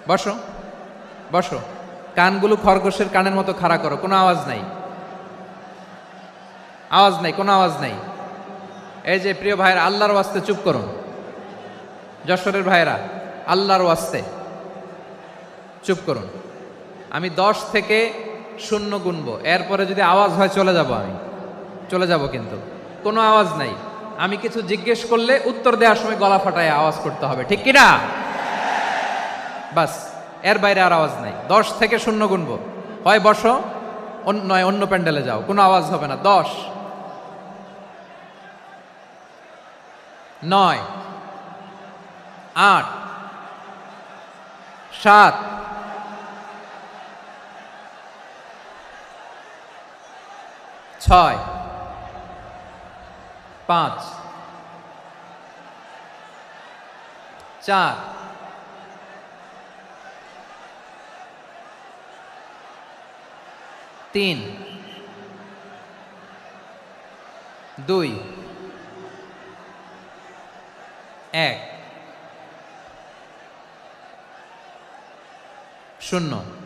বসো, বসো। কানগুলো খরগোশের কানের মতো খাড়া করো, কোনো আওয়াজ নাই, আওয়াজ নাই, কোনো আওয়াজ নাই। এই যে প্রিয় ভাইয়েরা, আল্লাহর ওয়াস্তে চুপ করুন। যশোরের ভাইয়েরা, আল্লাহর ওয়াস্তে চুপ করুন। আমি 10 থেকে 0 গুনবো, এরপরে যদি আওয়াজ হয় চলে যাব, আমি চলে যাব, কিন্তু কোনো আওয়াজ নাই। আমি কিছু জিজ্ঞেস করলে উত্তর দেওয়ার সময় গলা ফাটায় আওয়াজ করতে হবে, ঠিক কিনা? বাস, এর বাইরে আর আওয়াজ নাই। 10 থেকে 0 গুনবো, হয় বসো, নয় অন্য প্যান্ডেলে যাও, কোনো আওয়াজ হবে না। 10, 9, 8, 7, 6, 5, 4, 3, 2, 1, 0।